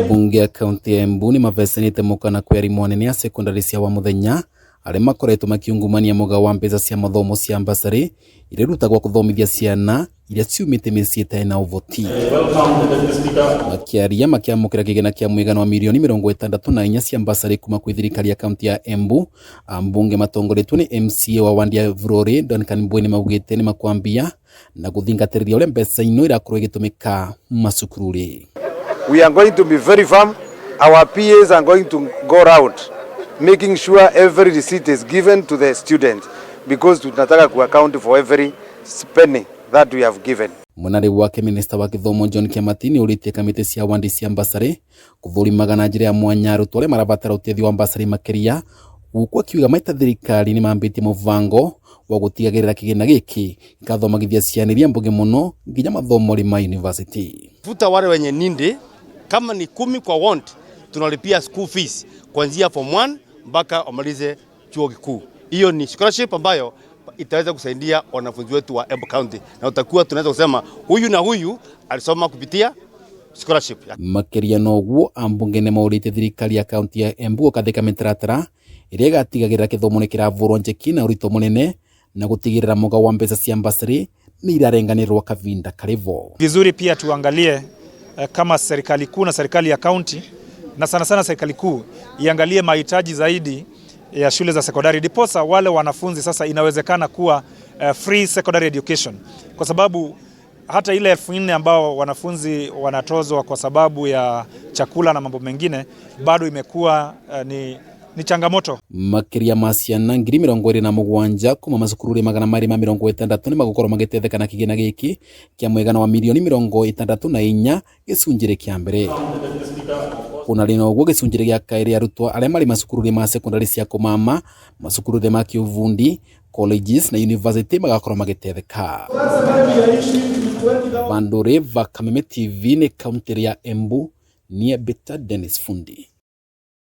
Bunge ya kaunti ya Embu ni mavesenite mukana kwa arimu anene ya sekondari cia wa muthenya aria makoretwo makiungumania muga wa mbeca cia mathomo cia ambasari irerutagwo kuthomithia ciana iria ciumite mĩciĩ ĩtarĩ na ũvoti. Makiaria makiamũkĩra kĩgĩna kĩa mũigana wa mirioni 64 cia ambasari kuma kwĩ thirikari ya kaunti ya Embu, ambunge matongoretwo nĩ MCA wa wandi ya Vurore Duncan Mbweni maugĩte nĩ makwambia na gũthingatĩrĩria ũrĩa mbeca ino irakorwo igĩtũmĩka macukuru-rĩ. We are going to be very firm. Our PAs are going to go round, making sure every receipt is given to the student, because tunataka ku account for every penny that we have given. Munari wake Minister wa Githomo John Kiamati ni uritie kamiti cia wandi cia ambasari kuthũrimaga na njĩra ya mwanya arutwo arĩa marabatara ũteithio wa ambasari makĩria, gũkũ akiuga maita thirikari nĩ mambĩtie mũbango wa gũtigagĩrĩra kĩgĩna gĩkĩ gĩkathomagithia ciana iria mbũge mũno nginya mathomo ma university. Futa wale wenye nindi kama ni 10 kwa want, tunalipia school fees kuanzia form 1 mpaka wamalize chuo kikuu. Hiyo ni scholarship ambayo itaweza kusaidia wanafunzi wetu wa Embu County, na utakuwa tunaweza kusema huyu na huyu alisoma kupitia scholarship. Makiria noguo ambunge nĩ maũrĩte thirikari ya kaunti ya Embu ũkathĩka mĩtaratara ĩrĩa ĩgatigagĩrĩra gĩthomo nĩ kĩravũrwo njeki na ũritũ mũnene na gũtigĩrĩra mũga wa mbeca cia ambasari nĩ irarenganĩrwo kavinda karivo. Vizuri pia tuangalie kama serikali kuu na serikali ya kaunti na sana sana serikali kuu iangalie mahitaji zaidi ya shule za sekondari, diposa wale wanafunzi sasa inawezekana kuwa free secondary education, kwa sababu hata ile 4,000 ambao wanafunzi wanatozwa kwa sababu ya chakula na mambo mengine bado imekuwa ni changamoto. Makiria ma ciana 27,000 kuma macukuru 260 ni magukorwo magĩteithĩka na kĩgĩna gĩkĩ kĩa mũigana wa mirioni 64 gĩcunjĩrĩ kĩa mbere. Kuna rino gwo gĩcunjĩrĩ gĩa kaĩrĩ arutwo arĩa marĩ macukuru ma sekondari cia kũmama, macukuru ma kĩuvundi, colleges na university magakorwo magĩteithĩka. Vandore va Kameme TV nĩ kaunti ya Embu, niĩ Beta Dennis Fundi.